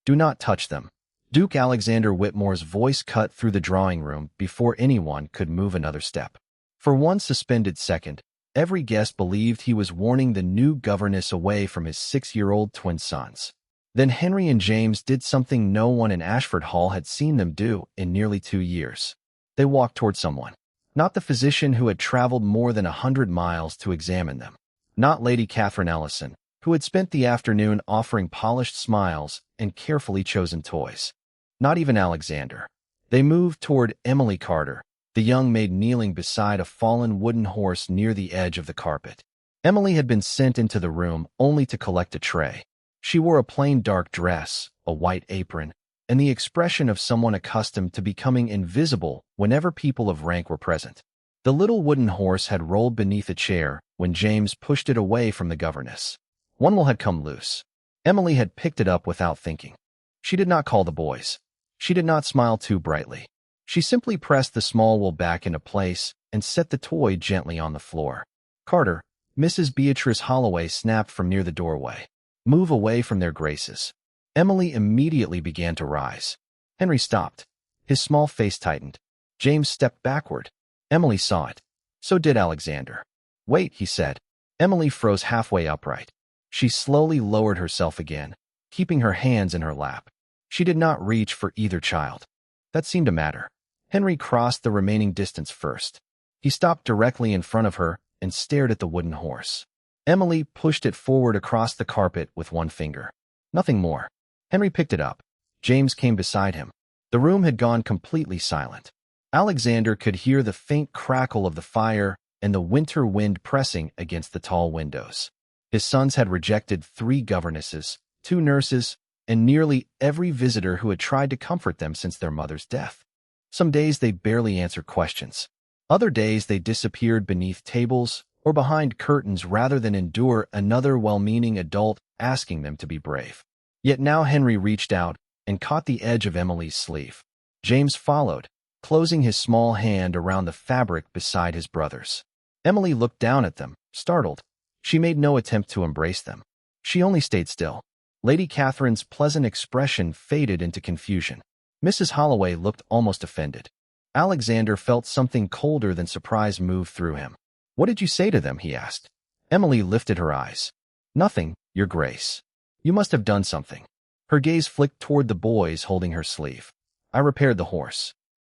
Do not touch them. Duke Alexander Whitmore's voice cut through the drawing room before anyone could move another step. For one suspended second, every guest believed he was warning the new governess away from his 6-year-old twin sons. Then Henry and James did something no one in Ashford Hall had seen them do in nearly 2 years. They walked toward someone. Not the physician who had traveled more than 100 miles to examine them. Not Lady Catherine Ellison, who had spent the afternoon offering polished smiles and carefully chosen toys. Not even Alexander. They moved toward Emily Carter, the young maid kneeling beside a fallen wooden horse near the edge of the carpet. Emily had been sent into the room only to collect a tray. She wore a plain dark dress, a white apron, and the expression of someone accustomed to becoming invisible whenever people of rank were present. The little wooden horse had rolled beneath a chair when James pushed it away from the governess. One wheel had come loose. Emily had picked it up without thinking. She did not call the boys. She did not smile too brightly. She simply pressed the small wheel back into place and set the toy gently on the floor. Carter, Mrs. Beatrice Holloway snapped from near the doorway. Move away from their graces. Emily immediately began to rise. Henry stopped. His small face tightened. James stepped backward. Emily saw it. So did Alexander. Wait, he said. Emily froze halfway upright. She slowly lowered herself again, keeping her hands in her lap. She did not reach for either child. That seemed to matter. Henry crossed the remaining distance first. He stopped directly in front of her and stared at the wooden horse. Emily pushed it forward across the carpet with one finger. Nothing more. Henry picked it up. James came beside him. The room had gone completely silent. Alexander could hear the faint crackle of the fire and the winter wind pressing against the tall windows. His sons had rejected 3 governesses, 2 nurses, and nearly every visitor who had tried to comfort them since their mother's death. Some days they barely answered questions. Other days they disappeared beneath tables or behind curtains rather than endure another well-meaning adult asking them to be brave. Yet now Henry reached out and caught the edge of Emily's sleeve. James followed, closing his small hand around the fabric beside his brother's. Emily looked down at them, startled. She made no attempt to embrace them. She only stayed still. Lady Catherine's pleasant expression faded into confusion. Mrs. Holloway looked almost offended. Alexander felt something colder than surprise move through him. What did you say to them? He asked. Emily lifted her eyes. Nothing, Your Grace. You must have done something. Her gaze flicked toward the boys holding her sleeve. I repaired the horse.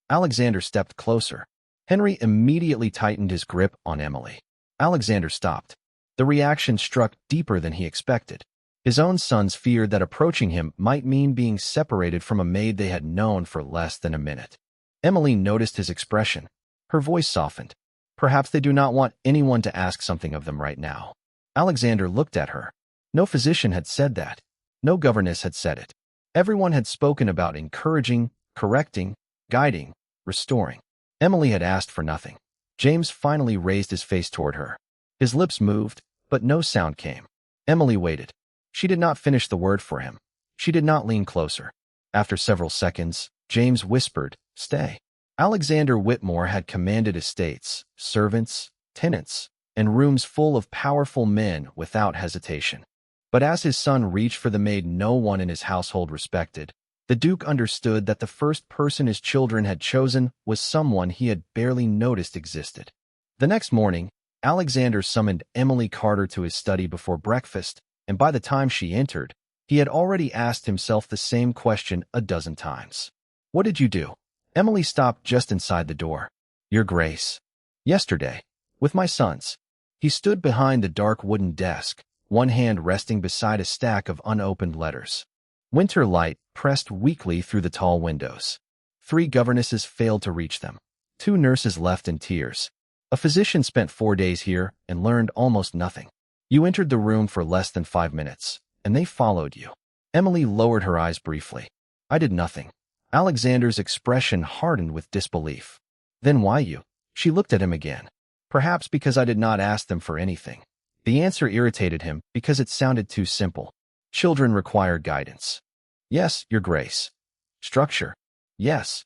Alexander stepped closer. Henry immediately tightened his grip on Emily. Alexander stopped. The reaction struck deeper than he expected. His own sons feared that approaching him might mean being separated from a maid they had known for less than a minute. Emily noticed his expression. Her voice softened. Perhaps they do not want anyone to ask something of them right now. Alexander looked at her. No physician had said that. No governess had said it. Everyone had spoken about encouraging, correcting, guiding, restoring. Emily had asked for nothing. James finally raised his face toward her. His lips moved, but no sound came. Emily waited. She did not finish the word for him. She did not lean closer. After several seconds, James whispered, "Stay." Alexander Whitmore had commanded estates, servants, tenants, and rooms full of powerful men without hesitation. But as his son reached for the maid no one in his household respected, the Duke understood that the first person his children had chosen was someone he had barely noticed existed. The next morning, Alexander summoned Emily Carter to his study before breakfast, and by the time she entered, he had already asked himself the same question a dozen times. What did you do? Emily stopped just inside the door. Your Grace. Yesterday, with my sons. He stood behind the dark wooden desk, one hand resting beside a stack of unopened letters. Winter light pressed weakly through the tall windows. 3 governesses failed to reach them. 2 nurses left in tears. A physician spent 4 days here and learned almost nothing. You entered the room for less than 5 minutes, and they followed you. Emily lowered her eyes briefly. I did nothing. Alexander's expression hardened with disbelief. Then why you? She looked at him again. Perhaps because I did not ask them for anything. The answer irritated him because it sounded too simple. Children require guidance. Yes, Your Grace. Structure. Yes.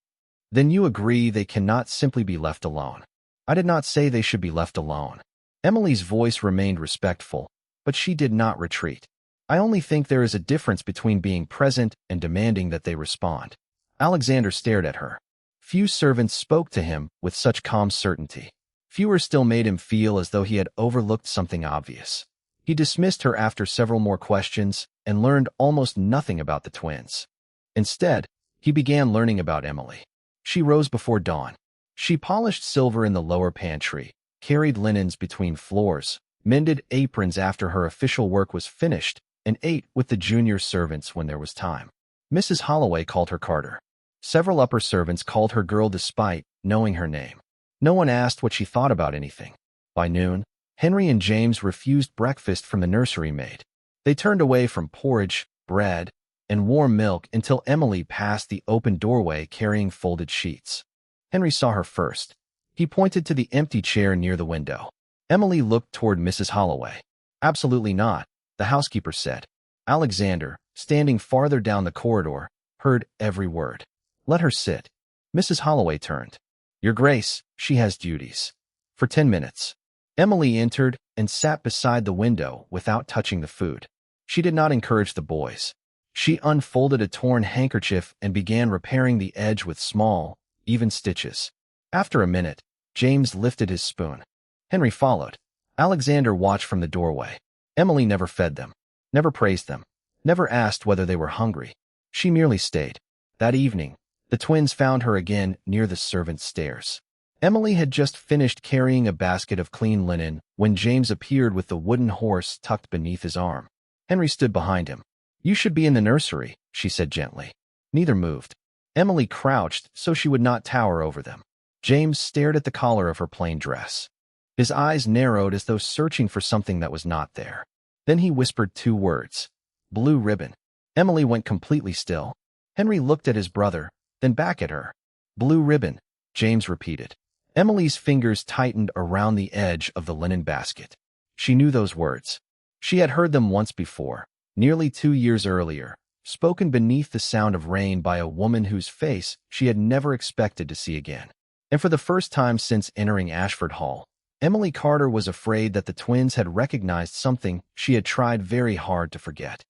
Then you agree they cannot simply be left alone. I did not say they should be left alone. Emily's voice remained respectful, but she did not retreat. I only think there is a difference between being present and demanding that they respond. Alexander stared at her. Few servants spoke to him with such calm certainty. Fewer still made him feel as though he had overlooked something obvious. He dismissed her after several more questions and learned almost nothing about the twins. Instead, he began learning about Emily. She rose before dawn. She polished silver in the lower pantry, carried linens between floors, mended aprons after her official work was finished, and ate with the junior servants when there was time. Mrs. Holloway called her Carter. Several upper servants called her girl despite knowing her name. No one asked what she thought about anything. By noon, Henry and James refused breakfast from the nursery maid. They turned away from porridge, bread, and warm milk until Emily passed the open doorway carrying folded sheets. Henry saw her first. He pointed to the empty chair near the window. Emily looked toward Mrs. Holloway. "Absolutely not," the housekeeper said. Alexander, standing farther down the corridor, heard every word. "Let her sit." Mrs. Holloway turned. "Your Grace, she has duties." For 10 minutes. Emily entered and sat beside the window without touching the food. She did not encourage the boys. She unfolded a torn handkerchief and began repairing the edge with small, even stitches. After a minute, James lifted his spoon. Henry followed. Alexander watched from the doorway. Emily never fed them, never praised them, never asked whether they were hungry. She merely stayed. That evening, the twins found her again near the servants' stairs. Emily had just finished carrying a basket of clean linen when James appeared with the wooden horse tucked beneath his arm. Henry stood behind him. "You should be in the nursery," she said gently. Neither moved. Emily crouched so she would not tower over them. James stared at the collar of her plain dress. His eyes narrowed as though searching for something that was not there. Then he whispered 2 words. "Blue ribbon." Emily went completely still. Henry looked at his brother, then back at her. "Blue ribbon," James repeated. Emily's fingers tightened around the edge of the linen basket. She knew those words. She had heard them once before, nearly 2 years earlier, spoken beneath the sound of rain by a woman whose face she had never expected to see again. And for the first time since entering Ashford Hall, Emily Carter was afraid that the twins had recognized something she had tried very hard to forget.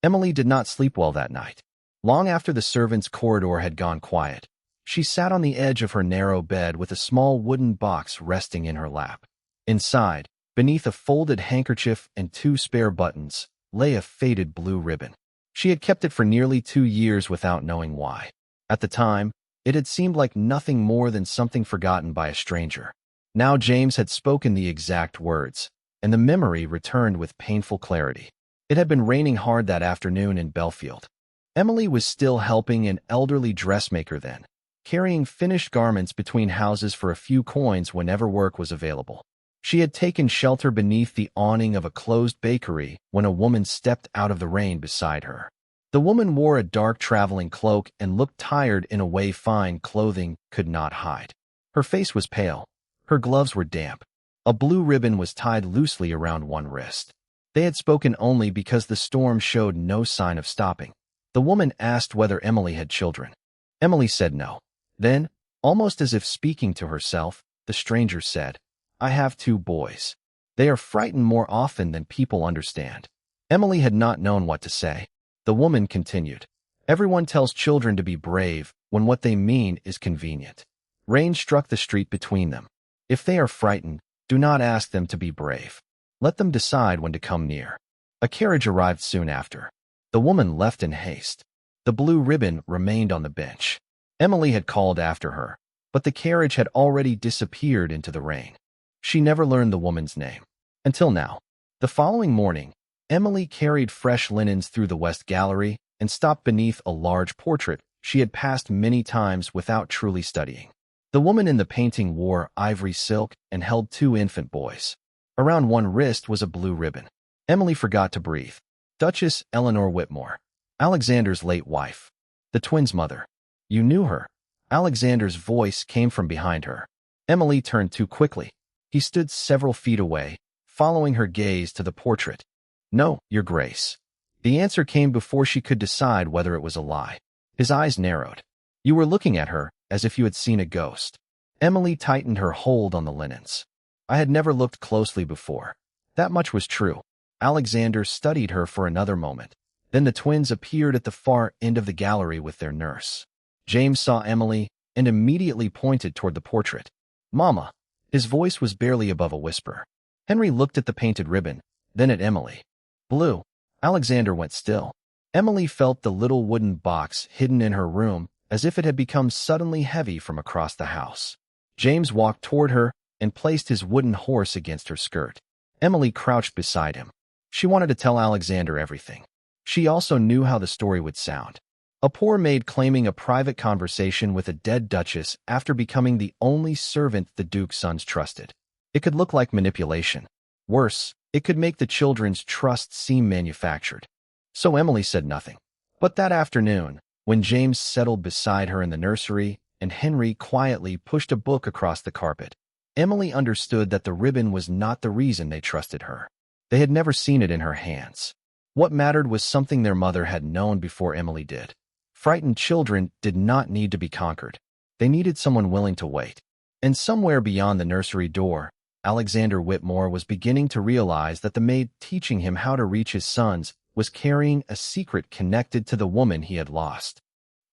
Emily did not sleep well that night. Long after the servants' corridor had gone quiet, she sat on the edge of her narrow bed with a small wooden box resting in her lap. Inside, beneath a folded handkerchief and 2 spare buttons, lay a faded blue ribbon. She had kept it for nearly 2 years without knowing why. At the time, it had seemed like nothing more than something forgotten by a stranger. Now James had spoken the exact words, and the memory returned with painful clarity. It had been raining hard that afternoon in Belfield. Emily was still helping an elderly dressmaker then, carrying finished garments between houses for a few coins whenever work was available. She had taken shelter beneath the awning of a closed bakery when a woman stepped out of the rain beside her. The woman wore a dark traveling cloak and looked tired in a way fine clothing could not hide. Her face was pale. Her gloves were damp. A blue ribbon was tied loosely around one wrist. They had spoken only because the storm showed no sign of stopping. The woman asked whether Emily had children. Emily said no. Then, almost as if speaking to herself, the stranger said, "I have 2 boys. They are frightened more often than people understand." Emily had not known what to say. The woman continued, "Everyone tells children to be brave when what they mean is convenient." Rain struck the street between them. If they are frightened, do not ask them to be brave. Let them decide when to come near. A carriage arrived soon after. The woman left in haste. The blue ribbon remained on the bench. Emily had called after her, but the carriage had already disappeared into the rain. She never learned the woman's name. Until now. The following morning, Emily carried fresh linens through the West Gallery and stopped beneath a large portrait she had passed many times without truly studying. The woman in the painting wore ivory silk and held 2 infant boys. Around one wrist was a blue ribbon. Emily forgot to breathe. Duchess Eleanor Whitmore, Alexander's late wife. The twins' mother. "You knew her." Alexander's voice came from behind her. Emily turned too quickly. He stood several feet away, following her gaze to the portrait. "No, Your Grace." The answer came before she could decide whether it was a lie. His eyes narrowed. "You were looking at her as if you had seen a ghost." Emily tightened her hold on the linens. "I had never looked closely before. That much was true. Alexander studied her for another moment. Then the twins appeared at the far end of the gallery with their nurse. James saw Emily and immediately pointed toward the portrait. "Mama." His voice was barely above a whisper. Henry looked at the painted ribbon, then at Emily. "Blue." Alexander went still. Emily felt the little wooden box hidden in her room as if it had become suddenly heavy from across the house. James walked toward her and placed his wooden horse against her skirt. Emily crouched beside him. She wanted to tell Alexander everything. She also knew how the story would sound. A poor maid claiming a private conversation with a dead duchess after becoming the only servant the Duke's sons trusted. It could look like manipulation. Worse, it could make the children's trust seem manufactured. So Emily said nothing. But that afternoon, when James settled beside her in the nursery and Henry quietly pushed a book across the carpet, Emily understood that the ribbon was not the reason they trusted her. They had never seen it in her hands. What mattered was something their mother had known before Emily did. Frightened children did not need to be conquered. They needed someone willing to wait. And somewhere beyond the nursery door, Alexander Whitmore was beginning to realize that the maid teaching him how to reach his sons was carrying a secret connected to the woman he had lost.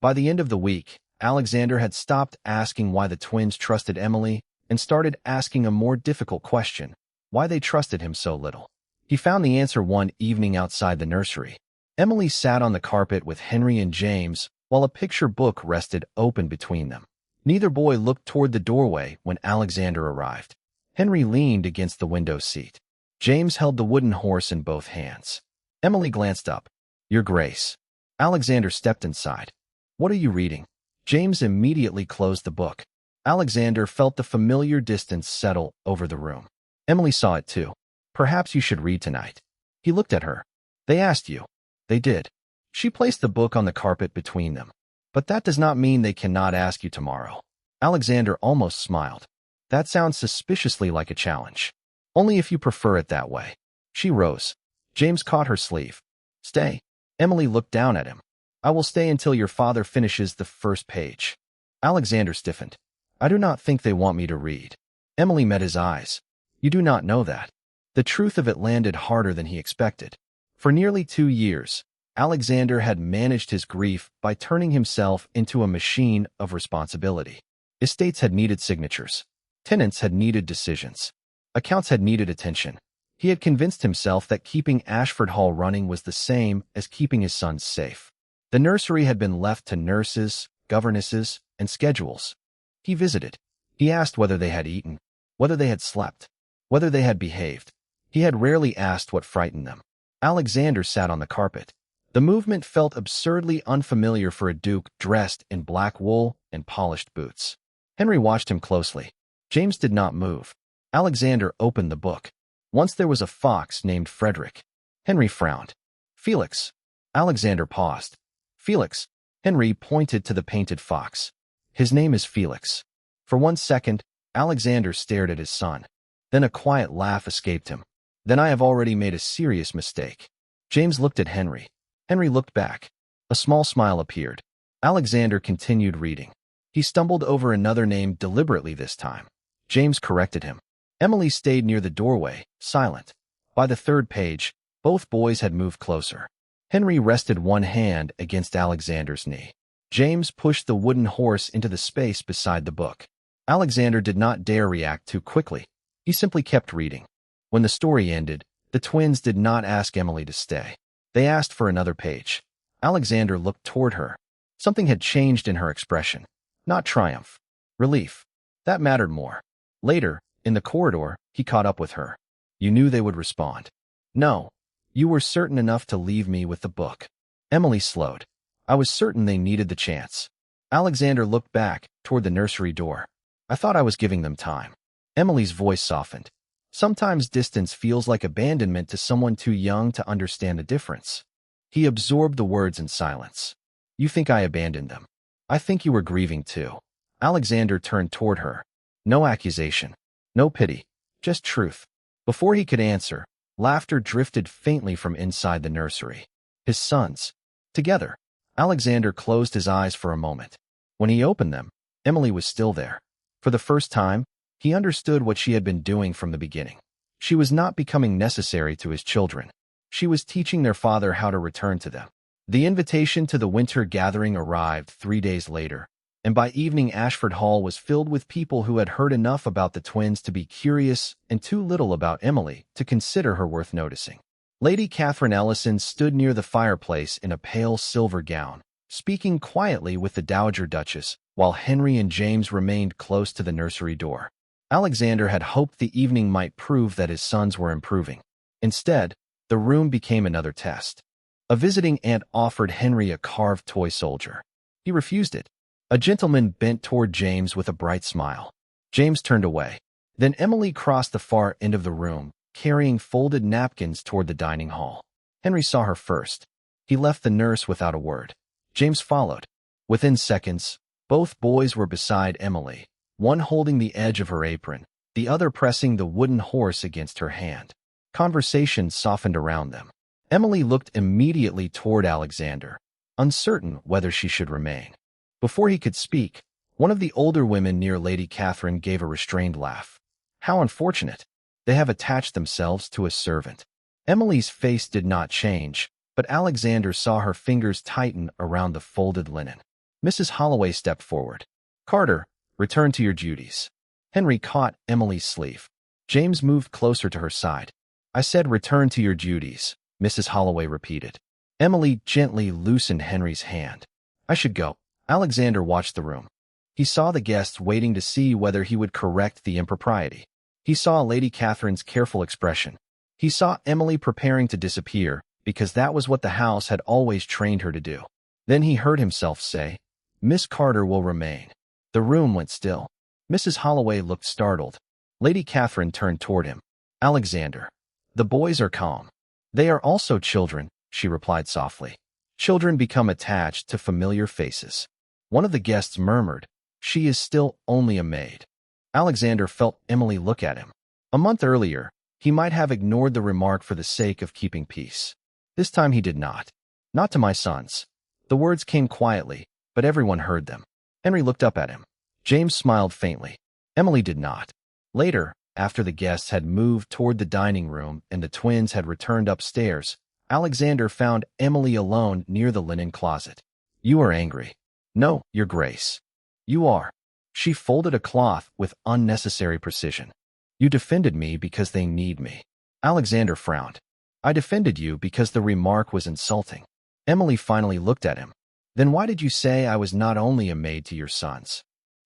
By the end of the week, Alexander had stopped asking why the twins trusted Emily and started asking a more difficult question: why they trusted him so little. He found the answer one evening outside the nursery. Emily sat on the carpet with Henry and James while a picture book rested open between them. Neither boy looked toward the doorway when Alexander arrived. Henry leaned against the window seat. James held the wooden horse in both hands. Emily glanced up. "Your Grace." Alexander stepped inside. "What are you reading?" James immediately closed the book. Alexander felt the familiar distance settle over the room. Emily saw it too. "Perhaps you should read tonight." He looked at her. "They asked you." "They did." She placed the book on the carpet between them. "But that does not mean they cannot ask you tomorrow." Alexander almost smiled. "That sounds suspiciously like a challenge." "Only if you prefer it that way." She rose. James caught her sleeve. "Stay." Emily looked down at him. "I will stay until your father finishes the first page." Alexander stiffened. "I do not think they want me to read." Emily met his eyes. "You do not know that." The truth of it landed harder than he expected. For nearly 2 years, Alexander had managed his grief by turning himself into a machine of responsibility. Estates had needed signatures. Tenants had needed decisions. Accounts had needed attention. He had convinced himself that keeping Ashford Hall running was the same as keeping his sons safe. The nursery had been left to nurses, governesses, and schedules. He visited. He asked whether they had eaten, whether they had slept, whether they had behaved. He had rarely asked what frightened them. Alexander sat on the carpet. The movement felt absurdly unfamiliar for a duke dressed in black wool and polished boots. Henry watched him closely. James did not move. Alexander opened the book. Once there was a fox named Frederick. Henry frowned. "Felix." Alexander paused. "Felix." Henry pointed to the painted fox. "His name is Felix." For 1 second, Alexander stared at his son. Then a quiet laugh escaped him. "Then I have already made a serious mistake." James looked at Henry. Henry looked back. A small smile appeared. Alexander continued reading. He stumbled over another name deliberately this time. James corrected him. Emily stayed near the doorway, silent. By the 3rd page, both boys had moved closer. Henry rested one hand against Alexander's knee. James pushed the wooden horse into the space beside the book. Alexander did not dare react too quickly. He simply kept reading. When the story ended, the twins did not ask Emily to stay. They asked for another page. Alexander looked toward her. Something had changed in her expression. Not triumph. Relief. That mattered more. Later, in the corridor, he caught up with her. "You knew they would respond." "No. You were certain enough to leave me with the book." Emily slowed. "I was certain they needed the chance." Alexander looked back toward the nursery door. "I thought I was giving them time." Emily's voice softened. "Sometimes distance feels like abandonment to someone too young to understand the difference." He absorbed the words in silence. "You think I abandoned them. I think you were grieving too." Alexander turned toward her. No accusation. No pity. Just truth. Before he could answer, laughter drifted faintly from inside the nursery. His sons. Together. Alexander closed his eyes for a moment. When he opened them, Emily was still there. For the first time, he understood what she had been doing from the beginning. She was not becoming necessary to his children. She was teaching their father how to return to them. The invitation to the winter gathering arrived 3 days later, and by evening Ashford Hall was filled with people who had heard enough about the twins to be curious and too little about Emily to consider her worth noticing. Lady Catherine Ellison stood near the fireplace in a pale silver gown, speaking quietly with the Dowager Duchess, while Henry and James remained close to the nursery door. Alexander had hoped the evening might prove that his sons were improving. Instead, the room became another test. A visiting aunt offered Henry a carved toy soldier. He refused it. A gentleman bent toward James with a bright smile. James turned away. Then Emily crossed the far end of the room, carrying folded napkins toward the dining hall. Henry saw her first. He left the nurse without a word. James followed. Within seconds, both boys were beside Emily, one holding the edge of her apron, the other pressing the wooden horse against her hand. Conversation softened around them. Emily looked immediately toward Alexander, uncertain whether she should remain. Before he could speak, one of the older women near Lady Catherine gave a restrained laugh. How unfortunate. They have attached themselves to a servant. Emily's face did not change, but Alexander saw her fingers tighten around the folded linen. Mrs. Holloway stepped forward. Carter, return to your duties. Henry caught Emily's sleeve. James moved closer to her side. I said return to your duties, Mrs. Holloway repeated. Emily gently loosened Henry's hand. I should go. Alexander watched the room. He saw the guests waiting to see whether he would correct the impropriety. He saw Lady Catherine's careful expression. He saw Emily preparing to disappear, because that was what the house had always trained her to do. Then he heard himself say, Miss Carter will remain. The room went still. Mrs. Holloway looked startled. Lady Catherine turned toward him. Alexander. The boys are calm. They are also children, she replied softly. Children become attached to familiar faces. One of the guests murmured, she is still only a maid. Alexander felt Emily look at him. A month earlier, he might have ignored the remark for the sake of keeping peace. This time he did not. Not to my sons. The words came quietly, but everyone heard them. Henry looked up at him. James smiled faintly. Emily did not. Later, after the guests had moved toward the dining room and the twins had returned upstairs, Alexander found Emily alone near the linen closet. You are angry. No, Your Grace. You are. She folded a cloth with unnecessary precision. You defended me because they need me. Alexander frowned. I defended you because the remark was insulting. Emily finally looked at him. Then why did you say I was not only a maid to your sons?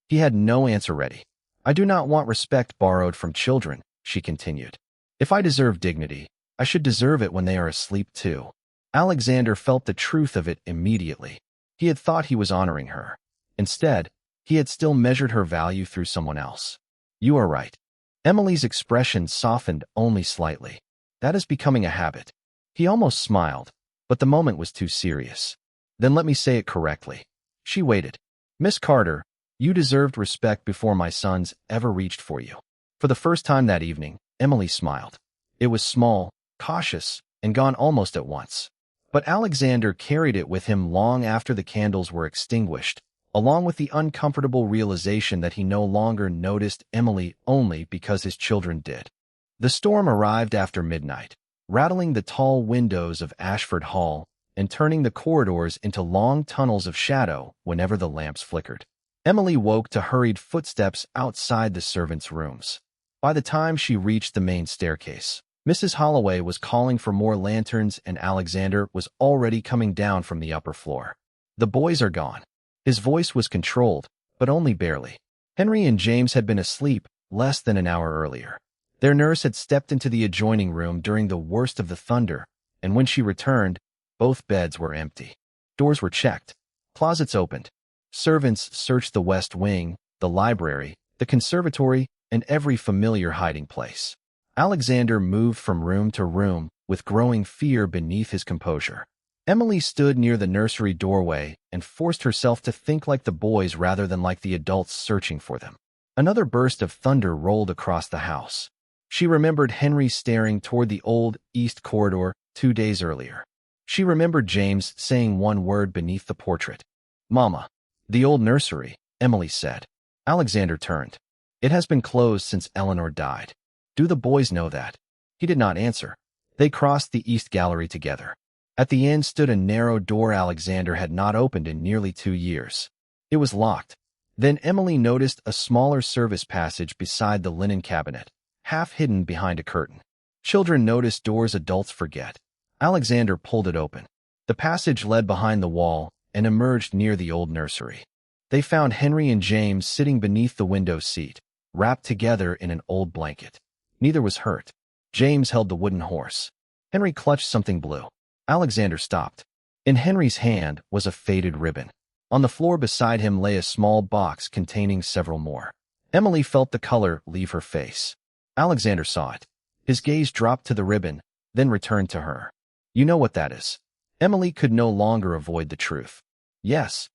He had no answer ready. I do not want respect borrowed from children, she continued. If I deserve dignity, I should deserve it when they are asleep too. Alexander felt the truth of it immediately. He had thought he was honoring her. Instead, he had still measured her value through someone else. You are right. Emily's expression softened only slightly. That is becoming a habit. He almost smiled, but the moment was too serious. Then let me say it correctly. She waited. Miss Carter, you deserved respect before my sons ever reached for you. For the first time that evening, Emily smiled. It was small, cautious, and gone almost at once. But Alexander carried it with him long after the candles were extinguished, along with the uncomfortable realization that he no longer noticed Emily only because his children did. The storm arrived after midnight, rattling the tall windows of Ashford Hall and turning the corridors into long tunnels of shadow whenever the lamps flickered. Emily woke to hurried footsteps outside the servants' rooms. By the time she reached the main staircase, Mrs. Holloway was calling for more lanterns and Alexander was already coming down from the upper floor. The boys are gone. His voice was controlled, but only barely. Henry and James had been asleep less than an hour earlier. Their nurse had stepped into the adjoining room during the worst of the thunder, and when she returned, both beds were empty. Doors were checked. Closets opened. Servants searched the west wing, the library, the conservatory, and every familiar hiding place. Alexander moved from room to room, with growing fear beneath his composure. Emily stood near the nursery doorway and forced herself to think like the boys rather than like the adults searching for them. Another burst of thunder rolled across the house. She remembered Henry staring toward the old east corridor 2 days earlier. She remembered James saying one word beneath the portrait. Mama. The old nursery, Emily said. Alexander turned. It has been closed since Eleanor died. Do the boys know that? He did not answer. They crossed the east gallery together. At the end stood a narrow door Alexander had not opened in nearly 2 years. It was locked. Then Emily noticed a smaller service passage beside the linen cabinet, half hidden behind a curtain. Children notice doors adults forget. Alexander pulled it open. The passage led behind the wall and emerged near the old nursery. They found Henry and James sitting beneath the window seat, wrapped together in an old blanket. Neither was hurt. James held the wooden horse. Henry clutched something blue. Alexander stopped. In Henry's hand was a faded ribbon. On the floor beside him lay a small box containing several more. Emily felt the color leave her face. Alexander saw it. His gaze dropped to the ribbon, then returned to her. You know what that is. Emily could no longer avoid the truth. Yes.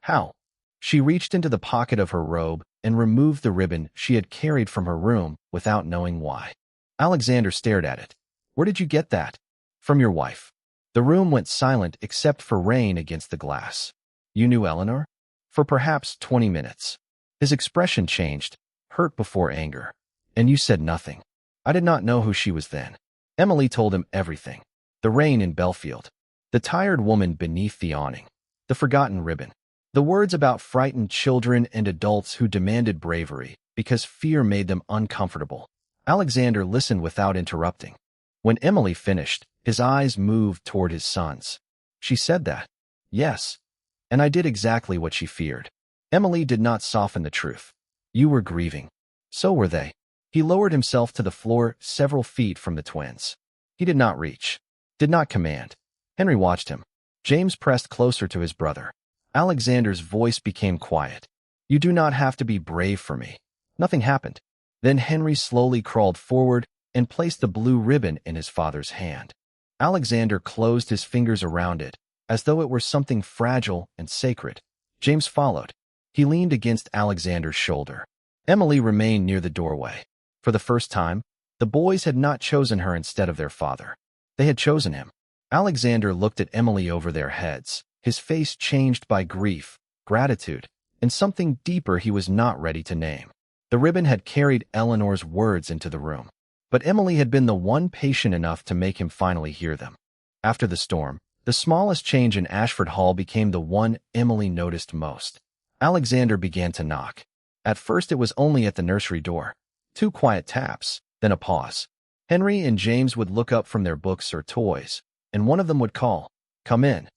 How? She reached into the pocket of her robe and removed the ribbon she had carried from her room without knowing why. Alexander stared at it. Where did you get that? From your wife. The room went silent except for rain against the glass. You knew Eleanor? For perhaps 20 minutes. His expression changed, hurt before anger. And you said nothing. I did not know who she was then. Emily told him everything. The rain in Belfield. The tired woman beneath the awning. The forgotten ribbon. The words about frightened children and adults who demanded bravery because fear made them uncomfortable. Alexander listened without interrupting. When Emily finished, his eyes moved toward his sons. She said that. Yes. And I did exactly what she feared. Emily did not soften the truth. You were grieving. So were they. He lowered himself to the floor several feet from the twins. He did not reach. Did not command. Henry watched him. James pressed closer to his brother. Alexander's voice became quiet. You do not have to be brave for me. Nothing happened. Then Henry slowly crawled forward and placed the blue ribbon in his father's hand. Alexander closed his fingers around it, as though it were something fragile and sacred. James followed. He leaned against Alexander's shoulder. Emily remained near the doorway. For the first time, the boys had not chosen her instead of their father. They had chosen him. Alexander looked at Emily over their heads, his face changed by grief, gratitude, and something deeper he was not ready to name. The ribbon had carried Eleanor's words into the room. But Emily had been the one patient enough to make him finally hear them. After the storm, the smallest change in Ashford Hall became the one Emily noticed most. Alexander began to knock. At first it was only at the nursery door. 2 quiet taps, then a pause. Henry and James would look up from their books or toys, and one of them would call, "Come in."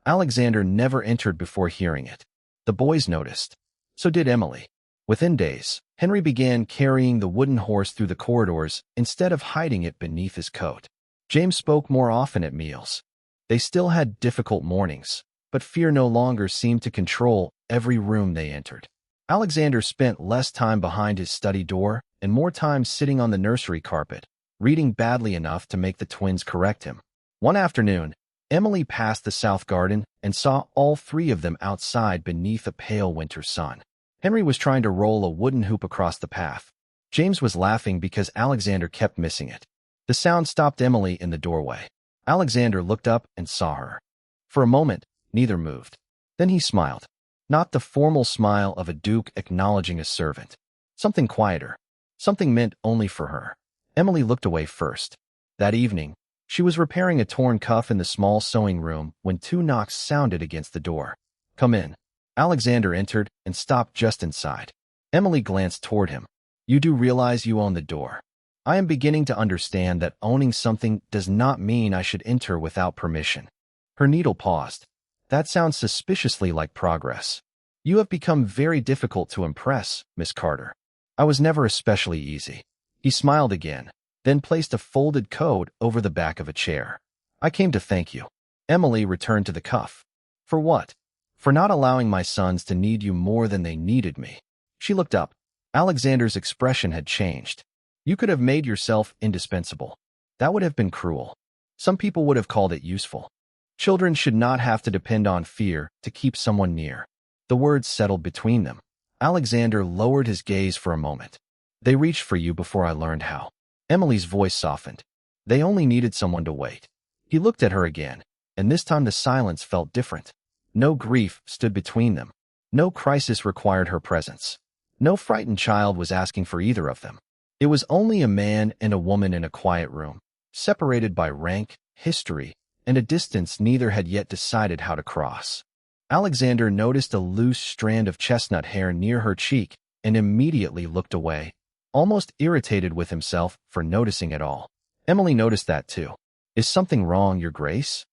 Alexander never entered before hearing it. The boys noticed. So did Emily. Within days, Henry began carrying the wooden horse through the corridors instead of hiding it beneath his coat. James spoke more often at meals. They still had difficult mornings, but fear no longer seemed to control every room they entered. Alexander spent less time behind his study door and more time sitting on the nursery carpet, reading badly enough to make the twins correct him. One afternoon, Emily passed the south garden and saw all 3 of them outside beneath a pale winter sun. Henry was trying to roll a wooden hoop across the path. James was laughing because Alexander kept missing it. The sound stopped Emily in the doorway. Alexander looked up and saw her. For a moment, neither moved. Then he smiled. Not the formal smile of a duke acknowledging a servant. Something quieter. Something meant only for her. Emily looked away first. That evening, she was repairing a torn cuff in the small sewing room when 2 knocks sounded against the door. Come in. Alexander entered and stopped just inside. Emily glanced toward him. You do realize you own the door. I am beginning to understand that owning something does not mean I should enter without permission. Her needle paused. That sounds suspiciously like progress. You have become very difficult to impress, Miss Carter. I was never especially easy. He smiled again, then placed a folded coat over the back of a chair. I came to thank you. Emily returned to the cuff. For what? For not allowing my sons to need you more than they needed me. She looked up. Alexander's expression had changed. You could have made yourself indispensable. That would have been cruel. Some people would have called it useful. Children should not have to depend on fear to keep someone near. The words settled between them. Alexander lowered his gaze for a moment. They reached for you before I learned how. Emily's voice softened. They only needed someone to wait. He looked at her again, and this time the silence felt different. No grief stood between them. No crisis required her presence. No frightened child was asking for either of them. It was only a man and a woman in a quiet room, separated by rank, history, and a distance neither had yet decided how to cross. Alexander noticed a loose strand of chestnut hair near her cheek and immediately looked away, almost irritated with himself for noticing it all. Emily noticed that too. "Is something wrong, Your Grace?"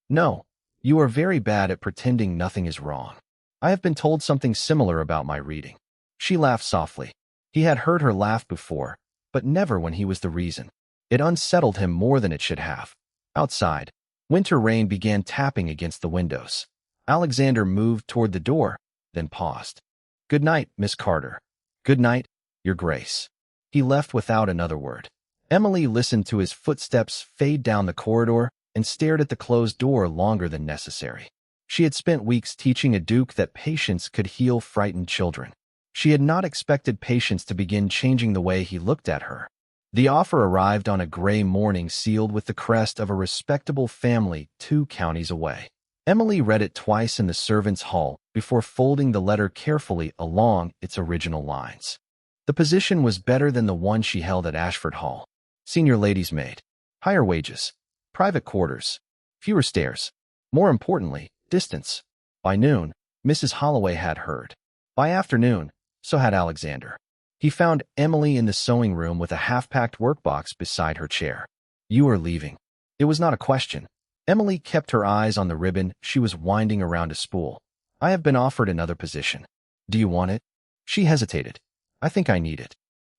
"No. You are very bad at pretending nothing is wrong. I have been told something similar about my reading." She laughed softly. He had heard her laugh before, but never when he was the reason. It unsettled him more than it should have. Outside, winter rain began tapping against the windows. Alexander moved toward the door, then paused. "Good night, Miss Carter." "Good night, Your Grace." He left without another word. Emily listened to his footsteps fade down the corridor and stared at the closed door longer than necessary. She had spent weeks teaching a duke that patience could heal frightened children. She had not expected patience to begin changing the way he looked at her. The offer arrived on a gray morning sealed with the crest of a respectable family 2 counties away. Emily read it twice in the servants' hall before folding the letter carefully along its original lines. The position was better than the one she held at Ashford Hall. Senior lady's maid. Higher wages. Private quarters. Fewer stairs. More importantly, distance. By noon, Mrs. Holloway had heard. By afternoon, so had Alexander. He found Emily in the sewing room with a half-packed workbox beside her chair. "You are leaving." It was not a question. Emily kept her eyes on the ribbon she was winding around a spool. "I have been offered another position. Do you want it?" She hesitated. "I think I need it."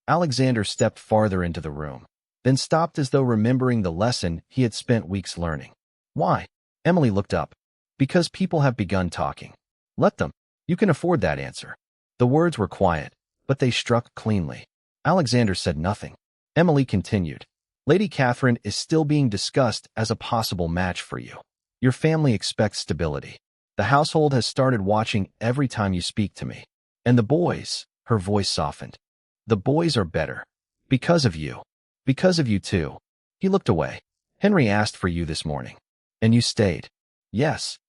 Alexander stepped farther into the room, then stopped as though remembering the lesson he had spent weeks learning. "Why?" Emily looked up. "Because people have begun talking." "Let them. You can afford that answer." The words were quiet, but they struck cleanly. Alexander said nothing. Emily continued. "Lady Catherine is still being discussed as a possible match for you. Your family expects stability. The household has started watching every time you speak to me. And the boys," her voice softened. "The boys are better. Because of you. Because of you too." He looked away. "Henry asked for you this morning. And you stayed." "Yes."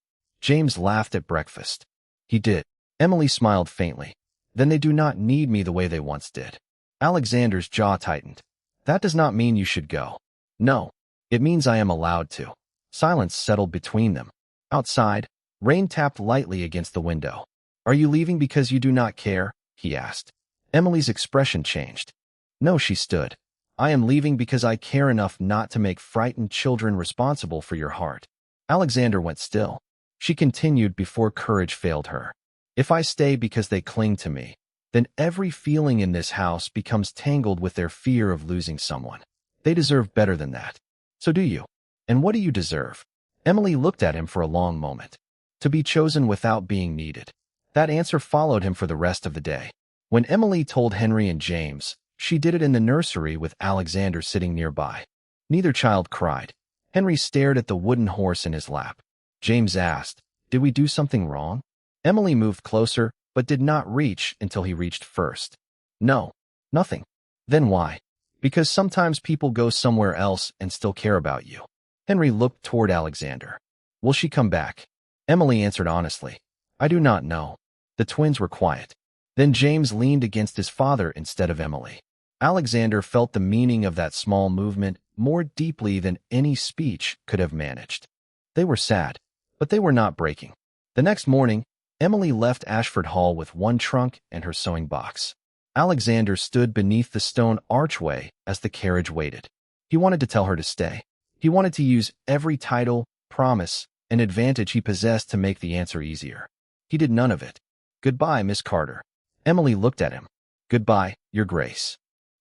James laughed at breakfast. "He did." Emily smiled faintly. "Then they do not need me the way they once did." Alexander's jaw tightened. "That does not mean you should go." "No. It means I am allowed to." Silence settled between them. Outside, rain tapped lightly against the window. "Are you leaving because you do not care?" he asked. Emily's expression changed. "No," she stood. "I am leaving because I care enough not to make frightened children responsible for your heart." Alexander went still. She continued before courage failed her. "If I stay because they cling to me, then every feeling in this house becomes tangled with their fear of losing someone. They deserve better than that. So do you. And what do you deserve?" Emily looked at him for a long moment. To be chosen without being needed. That answer followed him for the rest of the day. When Emily told Henry and James, she did it in the nursery with Alexander sitting nearby. Neither child cried. Henry stared at the wooden horse in his lap. James asked, "Did we do something wrong?" Emily moved closer, but did not reach until he reached first. "No, nothing." "Then why?" "Because sometimes people go somewhere else and still care about you." Henry looked toward Alexander. "Will she come back?" Emily answered honestly, "I do not know." The twins were quiet. Then James leaned against his father instead of Emily. Alexander felt the meaning of that small movement more deeply than any speech could have managed. They were sad, but they were not breaking. The next morning, Emily left Ashford Hall with one trunk and her sewing box. Alexander stood beneath the stone archway as the carriage waited. He wanted to tell her to stay. He wanted to use every title, promise, and advantage he possessed to make the answer easier. He did none of it. "Goodbye, Miss Carter." Emily looked at him. "Goodbye, Your Grace."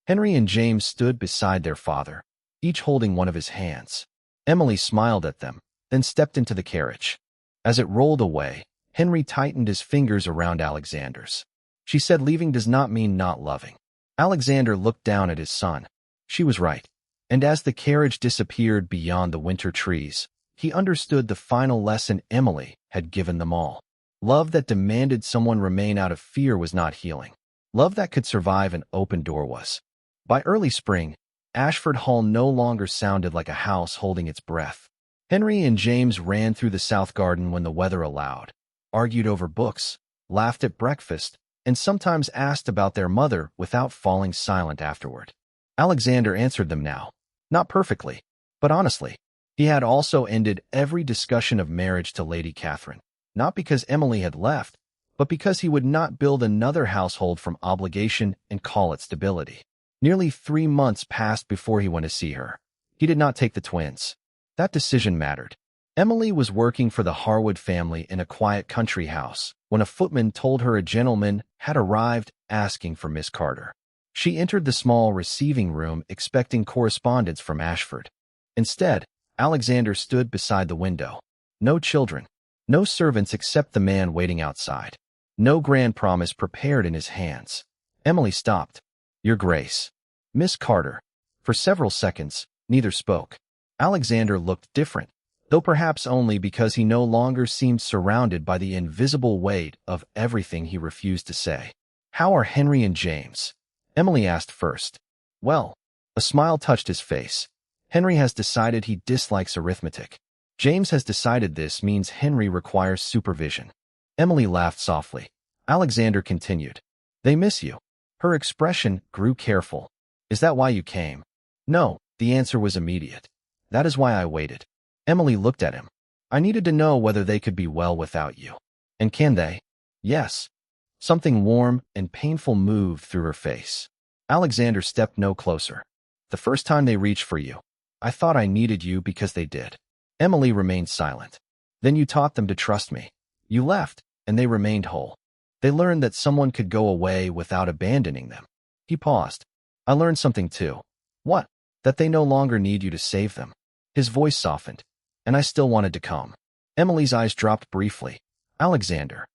Henry and James stood beside their father, each holding one of his hands. Emily smiled at them, then stepped into the carriage. As it rolled away, Henry tightened his fingers around Alexander's. She said leaving does not mean not loving. Alexander looked down at his son. She was right. And as the carriage disappeared beyond the winter trees, he understood the final lesson Emily had given them all. Love that demanded someone remain out of fear was not healing. Love that could survive an open door was. By early spring, Ashford Hall no longer sounded like a house holding its breath. Henry and James ran through the south garden when the weather allowed, argued over books, laughed at breakfast, and sometimes asked about their mother without falling silent afterward. Alexander answered them now. Not perfectly, But honestly, he had also ended every discussion of marriage to Lady Catherine, not because Emily had left, but because he would not build another household from obligation and call it stability. Nearly 3 months passed before he went to see her. He did not take the twins. That decision mattered. Emily was working for the Harwood family in a quiet country house when a footman told her a gentleman had arrived asking for Miss Carter. She entered the small receiving room expecting correspondence from Ashford. Instead, Alexander stood beside the window. No children, no servants except the man waiting outside. No grand promise prepared in his hands. Emily stopped. "Your Grace." "Miss Carter." For several seconds, neither spoke. Alexander looked different, though perhaps only because he no longer seemed surrounded by the invisible weight of everything he refused to say. "How are Henry and James?" Emily asked first. "Well." A smile touched his face. "Henry has decided he dislikes arithmetic. James has decided this means Henry requires supervision." Emily laughed softly. Alexander continued. "They miss you." Her expression grew careful. "Is that why you came?" "No," the answer was immediate. "That is why I waited." Emily looked at him. "I needed to know whether they could be well without you." "And can they?" "Yes." Something warm and painful moved through her face. Alexander stepped no closer. "The first time they reached for you, I thought I needed you because they did." Emily remained silent. "Then you taught them to trust me. You left, and they remained whole. They learned that someone could go away without abandoning them." He paused. "I learned something too." "What?" "That they no longer need you to save them." His voice softened. "And I still wanted to come." Emily's eyes dropped briefly. "Alexander."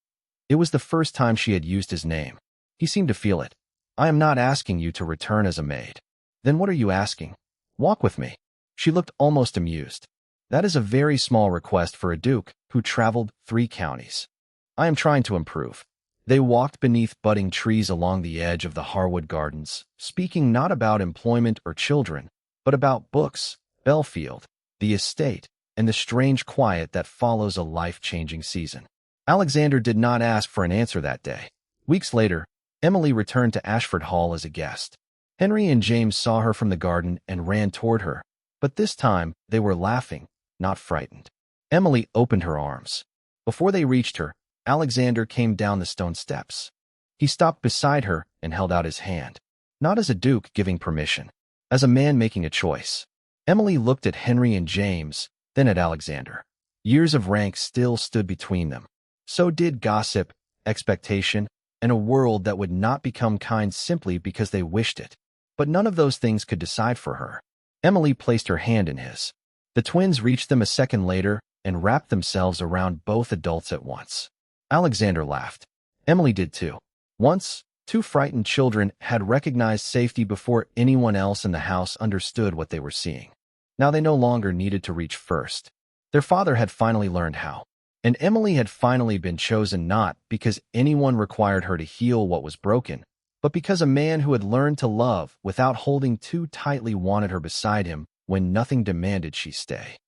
It was the first time she had used his name. He seemed to feel it. "I am not asking you to return as a maid." "Then what are you asking?" "Walk with me." She looked almost amused. "That is a very small request for a duke who traveled 3 counties. I am trying to improve." They walked beneath budding trees along the edge of the Harwood Gardens, speaking not about employment or children, but about books, Belfield, the estate, and the strange quiet that follows a life-changing season. Alexander did not ask for an answer that day. Weeks later, Emily returned to Ashford Hall as a guest. Henry and James saw her from the garden and ran toward her, but this time they were laughing, not frightened. Emily opened her arms. Before they reached her, Alexander came down the stone steps. He stopped beside her and held out his hand, not as a duke giving permission, as a man making a choice. Emily looked at Henry and James, then at Alexander. Years of rank still stood between them. So did gossip, expectation, and a world that would not become kind simply because they wished it. But none of those things could decide for her. Emily placed her hand in his. The twins reached them a second later and wrapped themselves around both adults at once. Alexander laughed. Emily did too. Once, 2 frightened children had recognized safety before anyone else in the house understood what they were seeing. Now they no longer needed to reach first. Their father had finally learned how. And Emily had finally been chosen not because anyone required her to heal what was broken, but because a man who had learned to love without holding too tightly wanted her beside him when nothing demanded she stay.